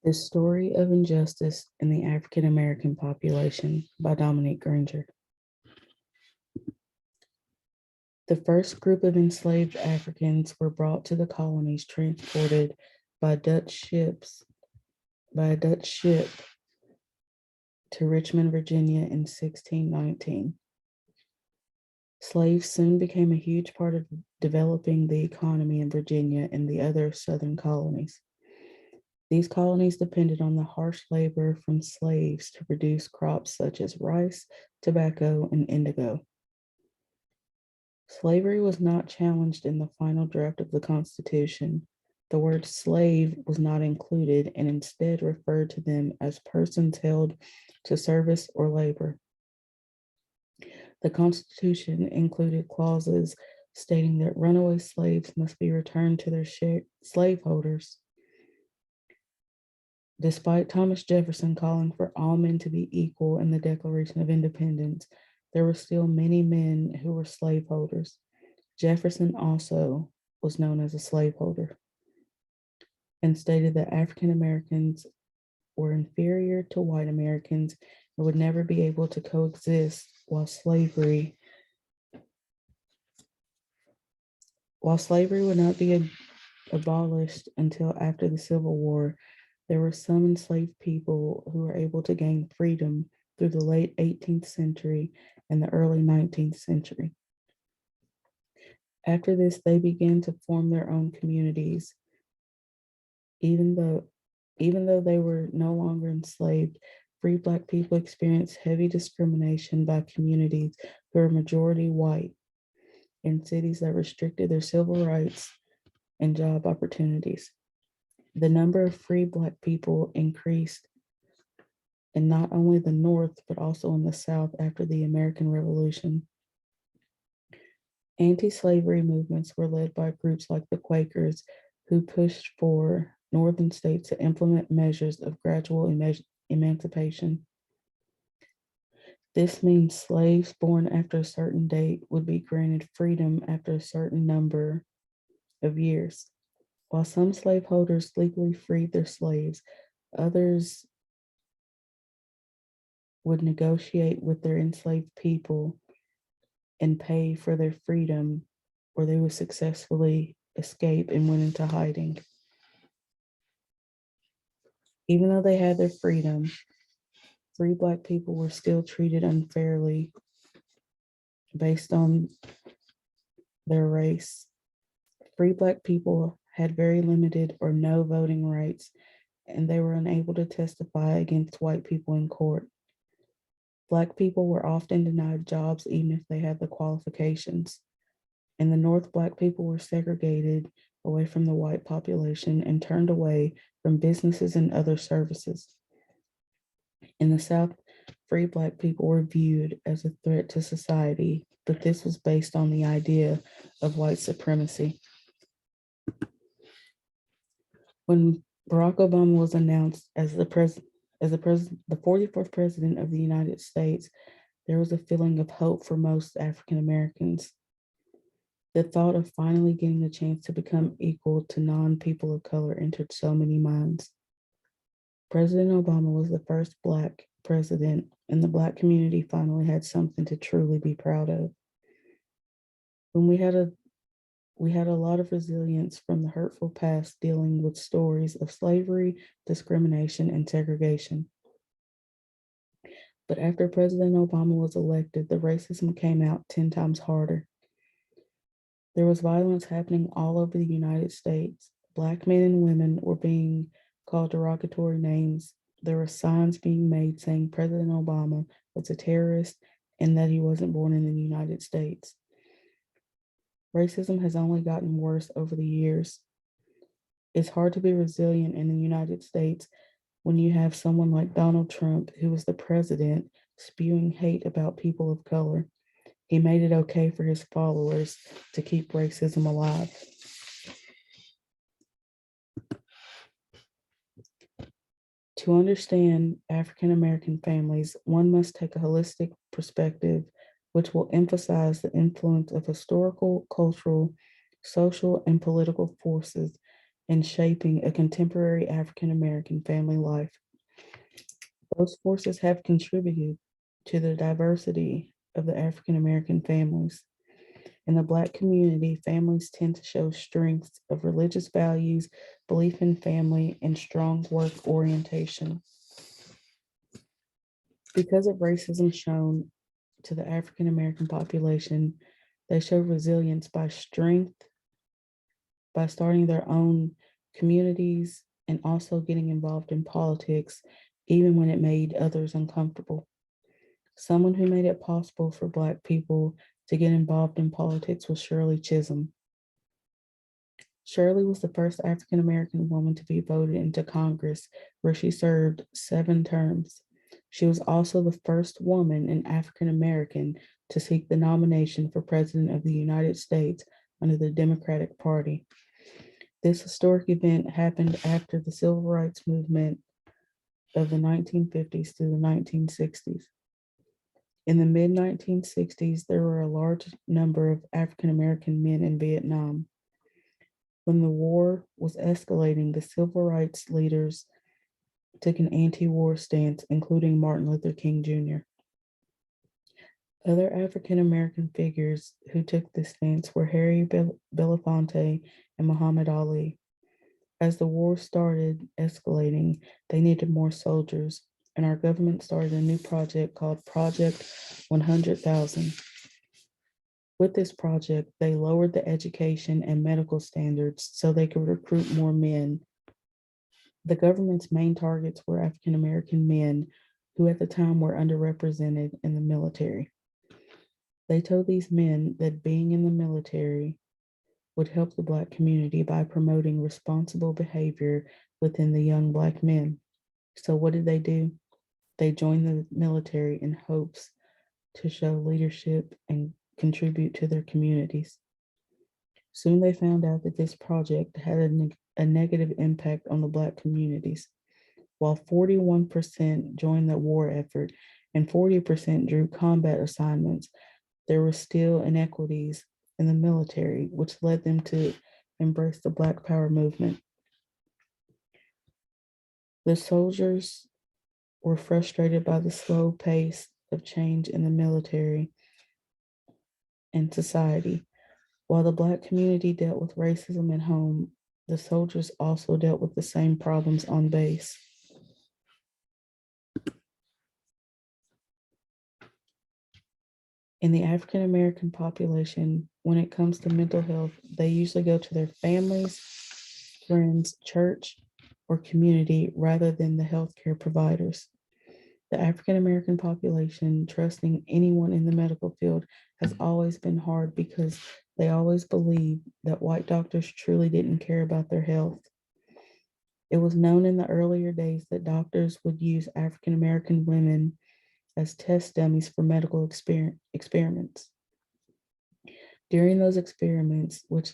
The Story of Injustice in the African American Population by Dominique Granger. The first group of enslaved Africans were brought to the colonies transported by a Dutch ship to Richmond, Virginia in 1619. Slaves soon became a huge part of developing the economy in Virginia and the other southern colonies. These colonies depended on the harsh labor from slaves to produce crops such as rice, tobacco, and indigo. Slavery was not challenged in the final draft of the Constitution. The word slave was not included and instead referred to them as persons held to service or labor. The Constitution included clauses stating that runaway slaves must be returned to their slaveholders. Despite Thomas Jefferson calling for all men to be equal in the Declaration of Independence, there were still many men who were slaveholders. Jefferson also was known as a slaveholder and stated that African Americans were inferior to white Americans and would never be able to coexist while slavery would not be abolished until after the Civil War. There were some enslaved people who were able to gain freedom through the late 18th century and the early 19th century. After this, they began to form their own communities. Even though they were no longer enslaved, free Black people experienced heavy discrimination by communities who were majority white in cities that restricted their civil rights and job opportunities. The number of free Black people increased in not only the North, but also in the South after the American Revolution. Anti-slavery movements were led by groups like the Quakers, who pushed for Northern states to implement measures of gradual emancipation. This means slaves born after a certain date would be granted freedom after a certain number of years. While some slaveholders legally freed their slaves, others would negotiate with their enslaved people and pay for their freedom, or they would successfully escape and went into hiding. Even though they had their freedom, free Black people were still treated unfairly based on their race. Free Black people had very limited or no voting rights, and they were unable to testify against white people in court. Black people were often denied jobs even if they had the qualifications. In the North, Black people were segregated away from the white population and turned away from businesses and other services. In the South, free Black people were viewed as a threat to society, but this was based on the idea of white supremacy. When Barack Obama was announced as the 44th president of the United States, there was a feeling of hope for most African Americans. The thought of finally getting the chance to become equal to non-people of color entered so many minds. President Obama was the first Black president, and the Black community finally had something to truly be proud of. When we had a lot of resilience from the hurtful past dealing with stories of slavery, discrimination, and segregation. But after President Obama was elected, the racism came out 10 times harder. There was violence happening all over the United States. Black men and women were being called derogatory names. There were signs being made saying President Obama was a terrorist and that he wasn't born in the United States. Racism has only gotten worse over the years. It's hard to be resilient in the United States when you have someone like Donald Trump, who was the president, spewing hate about people of color. He made it okay for his followers to keep racism alive. To understand African American families, one must take a holistic perspective, which will emphasize the influence of historical, cultural, social, and political forces and shaping a contemporary African American family life. Those forces have contributed to the diversity of the African American families. In the Black community, families tend to show strengths of religious values, belief in family, and strong work orientation. Because of racism shown to the African American population, they show resilience by starting their own communities and also getting involved in politics, even when it made others uncomfortable. Someone who made it possible for Black people to get involved in politics was Shirley Chisholm. Shirley was the first African American woman to be voted into Congress, where she served 7 terms. She was also the first woman and African American to seek the nomination for President of the United States under the Democratic Party. This historic event happened after the Civil Rights Movement of the 1950s through the 1960s. In the mid 1960s, there were a large number of African American men in Vietnam. When the war was escalating, the civil rights leaders took an anti war stance, including Martin Luther King Jr. Other African American figures who took this stance were Harry Belafonte and Muhammad Ali. As the war started escalating, they needed more soldiers, and our government started a new project called Project 100,000. With this project, they lowered the education and medical standards so they could recruit more men. The government's main targets were African American men who at the time were underrepresented in the military. They told these men that being in the military would help the Black community by promoting responsible behavior within the young Black men. So what did they do? They joined the military in hopes to show leadership and contribute to their communities. Soon they found out that this project had a negative impact on the Black communities. While 41% joined the war effort and 40% drew combat assignments, there were still inequities in the military, which led them to embrace the Black Power movement. The soldiers were frustrated by the slow pace of change in the military and society. While the Black community dealt with racism at home, the soldiers also dealt with the same problems on base. In the African American population, when it comes to mental health, they usually go to their families, friends, church, or community rather than the healthcare providers. The African American population trusting anyone in the medical field has always been hard because they always believed that white doctors truly didn't care about their health. It was known in the earlier days that doctors would use African American women as test dummies for medical experiments. During those experiments, which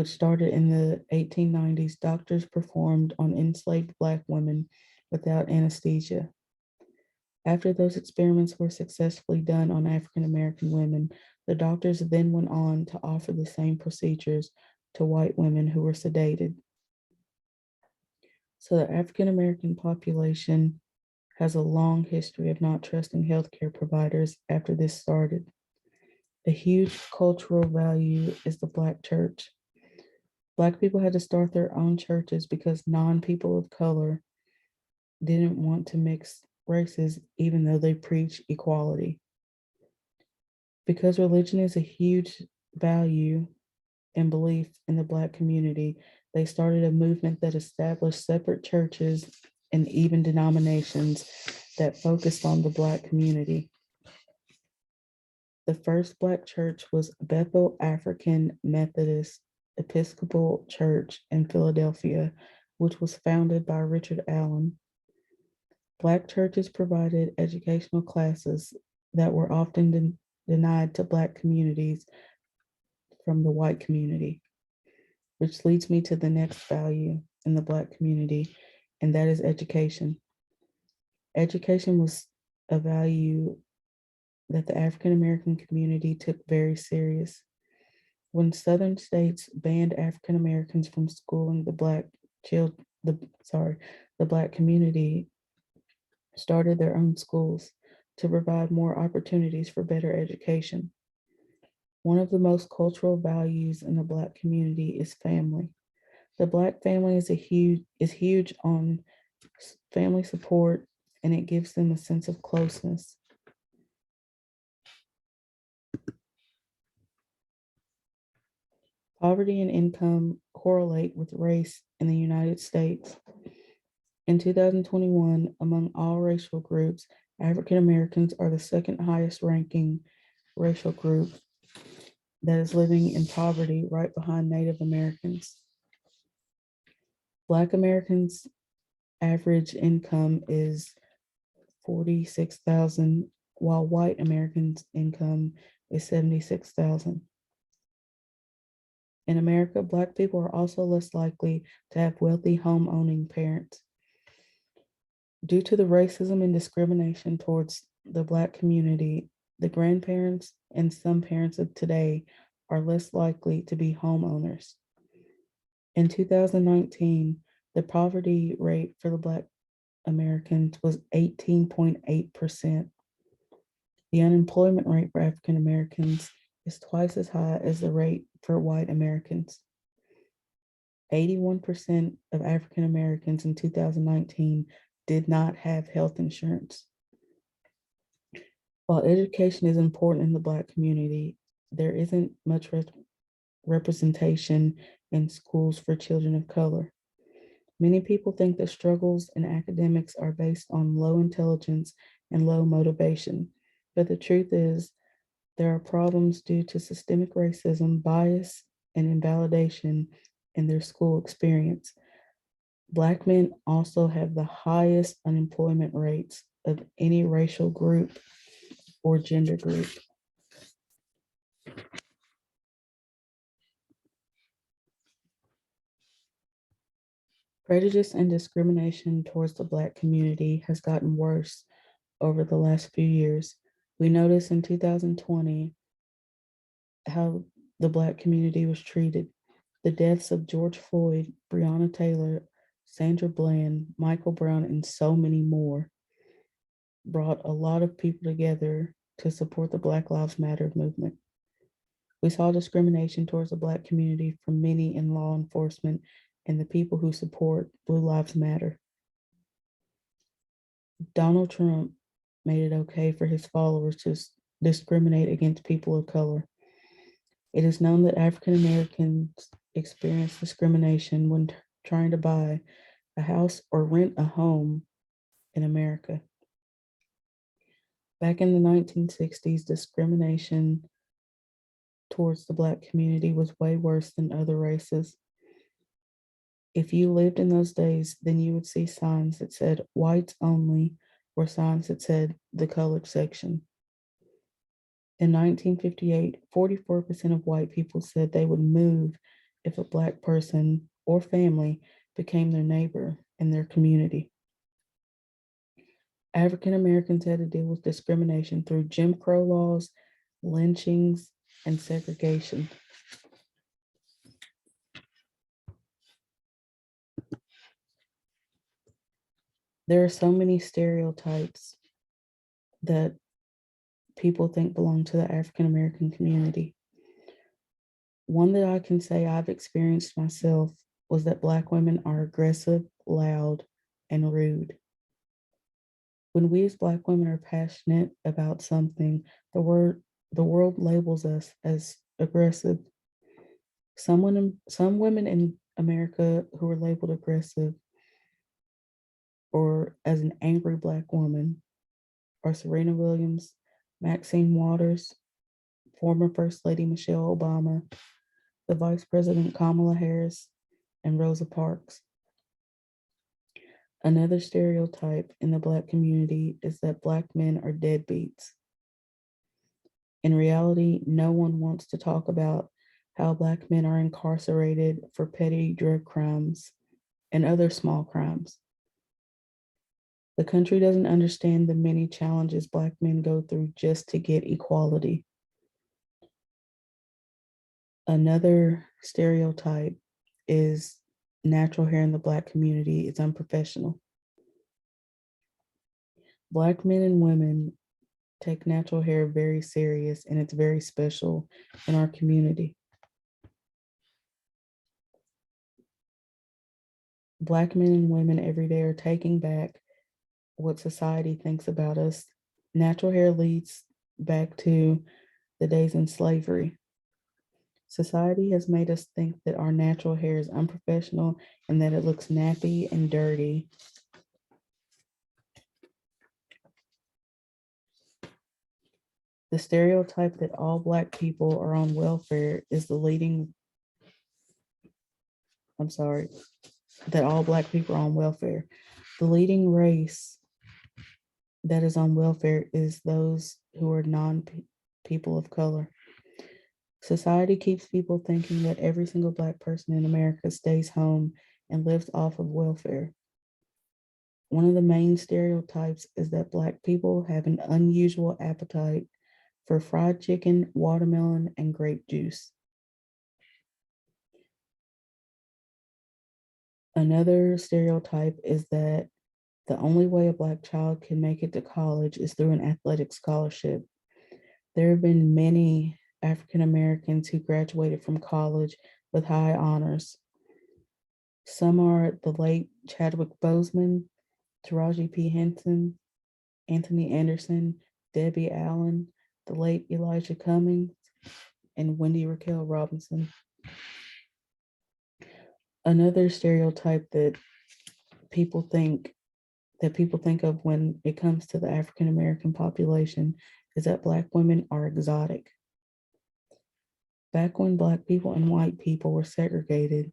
started in the 1890s, doctors performed on enslaved Black women without anesthesia. After those experiments were successfully done on African American women, the doctors then went on to offer the same procedures to white women who were sedated. So the African American population has a long history of not trusting healthcare providers after this started. A huge cultural value is the Black church. Black people had to start their own churches because non-people of color didn't want to mix races, even though they preach equality. Because religion is a huge value and belief in the Black community, they started a movement that established separate churches and even denominations that focused on the Black community. The first Black church was Bethel African Methodist Episcopal Church in Philadelphia, which was founded by Richard Allen. Black churches provided educational classes that were often denied to Black communities from the white community, which leads me to the next value in the Black community, and that is education. Education was a value that the African American community took very serious. When Southern states banned African Americans from schooling, the the Black community started their own schools to provide more opportunities for better education. One of the most cultural values in the Black community is family. The Black family is huge on family support, and it gives them a sense of closeness. Poverty and income correlate with race in the United States. In 2021, among all racial groups, African Americans are the second highest ranking racial group that is living in poverty, right behind Native Americans. Black Americans' average income is 46,000, while white Americans' income is 76,000. In America, Black people are also less likely to have wealthy home owning parents. Due to the racism and discrimination towards the Black community, the grandparents and some parents of today are less likely to be homeowners. In 2019, the poverty rate for the Black Americans was 18.8%. The unemployment rate for African Americans is twice as high as the rate for white Americans. 81% of African Americans in 2019 did not have health insurance. While education is important in the Black community, there isn't much representation in schools for children of color. Many people think that struggles in academics are based on low intelligence and low motivation, but the truth is there are problems due to systemic racism, bias, and invalidation in their school experience. Black men also have the highest unemployment rates of any racial group or gender group. Prejudice and discrimination towards the Black community has gotten worse over the last few years. We noticed in 2020 how the Black community was treated. The deaths of George Floyd, Breonna Taylor, Sandra Bland, Michael Brown, and so many more brought a lot of people together to support the Black Lives Matter movement. We saw discrimination towards the Black community from many in law enforcement and the people who support Blue Lives Matter. Donald Trump made it okay for his followers to discriminate against people of color. It is known that African Americans experience discrimination when trying to buy a house or rent a home in America. Back in the 1960s, discrimination towards the Black community was way worse than other races. If you lived in those days, then you would see signs that said whites only or signs that said the colored section. In 1958, 44% of white people said they would move if a Black person or family became their neighbor in their community. African Americans had to deal with discrimination through Jim Crow laws, lynchings, and segregation. There are so many stereotypes that people think belong to the African American community. One that I can say I've experienced myself was that Black women are aggressive, loud, and rude. When we as Black women are passionate about something, the world labels us as aggressive. Some women in America who are labeled aggressive or as an angry Black woman are Serena Williams, Maxine Waters, former First Lady Michelle Obama, the Vice President Kamala Harris, and Rosa Parks. Another stereotype in the Black community is that Black men are deadbeats. In reality, no one wants to talk about how Black men are incarcerated for petty drug crimes and other small crimes. The country doesn't understand the many challenges Black men go through just to get equality. Another stereotype is natural hair in the Black community is unprofessional. Black men and women take natural hair very serious, and it's very special in our community. Black men and women every day are taking back what society thinks about us. Natural hair leads back to the days in slavery. Society has made us think that our natural hair is unprofessional and that it looks nappy and dirty. The stereotype that all Black people are on welfare is the leading, I'm sorry, that all Black people are on welfare. The leading race that is on welfare is those who are non-people of color. Society keeps people thinking that every single Black person in America stays home and lives off of welfare. One of the main stereotypes is that Black people have an unusual appetite for fried chicken, watermelon, and grape juice. Another stereotype is that the only way a Black child can make it to college is through an athletic scholarship. There have been many African Americans who graduated from college with high honors. Some are the late Chadwick Boseman, Taraji P. Henson, Anthony Anderson, Debbie Allen, the late Elijah Cummings, and Wendy Raquel Robinson. Another stereotype that people think of when it comes to the African American population is that Black women are exotic. Back when Black people and white people were segregated,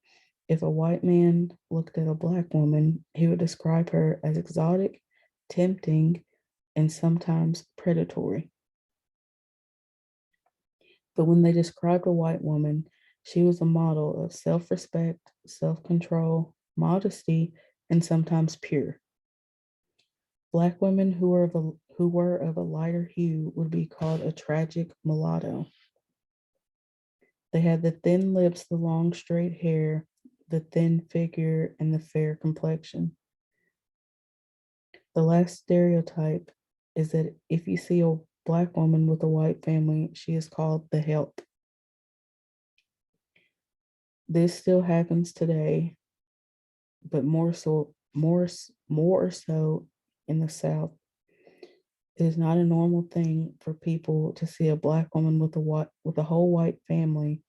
if a white man looked at a Black woman, he would describe her as exotic, tempting, and sometimes predatory. But when they described a white woman, she was a model of self-respect, self-control, modesty, and sometimes pure. Black women who were of a lighter hue would be called a tragic mulatto. They had the thin lips, the long straight hair, the thin figure, and the fair complexion. The last stereotype is that if you see a Black woman with a white family, she is called the help. This still happens today, but more so in the South. It is not a normal thing for people to see a Black woman with a whole white family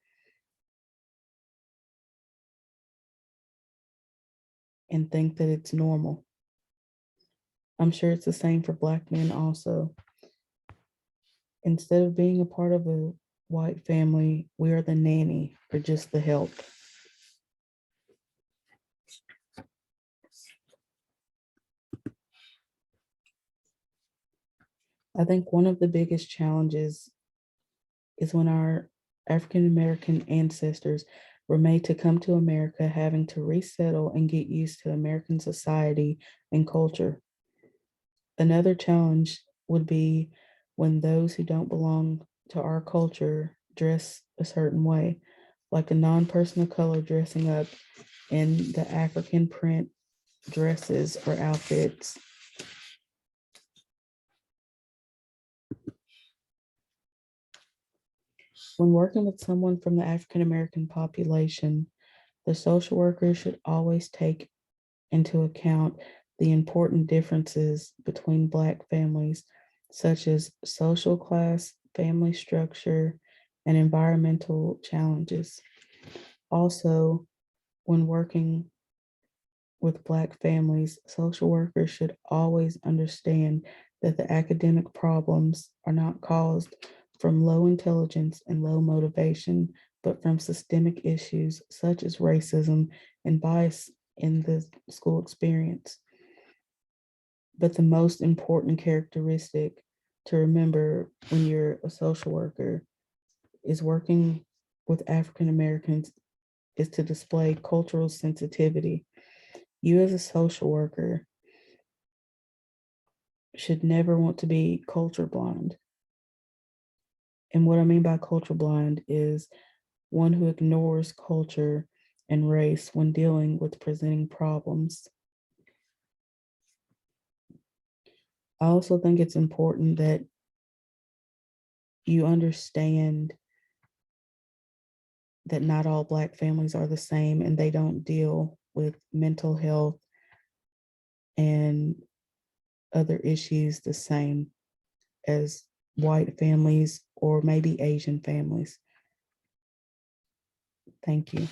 and think that it's normal. I'm sure it's the same for Black men also. Instead of being a part of a white family, we are the nanny or just the help. I think one of the biggest challenges is when our African American ancestors were made to come to America having to resettle and get used to American society and culture. Another challenge would be when those who don't belong to our culture dress a certain way, like a non-person of color dressing up in the African print dresses or outfits. When working with someone from the African American population, the social worker should always take into account the important differences between Black families, such as social class, family structure, and environmental challenges. Also, when working with Black families, social workers should always understand that the academic problems are not caused from low intelligence and low motivation, but from systemic issues such as racism and bias in the school experience. But the most important characteristic to remember when you're a social worker is working with African Americans is to display cultural sensitivity. You as a social worker should never want to be culture blind. And what I mean by culture blind is one who ignores culture and race when dealing with presenting problems. I also think it's important that you understand that not all Black families are the same and they don't deal with mental health and other issues the same as white families or maybe Asian families. Thank you.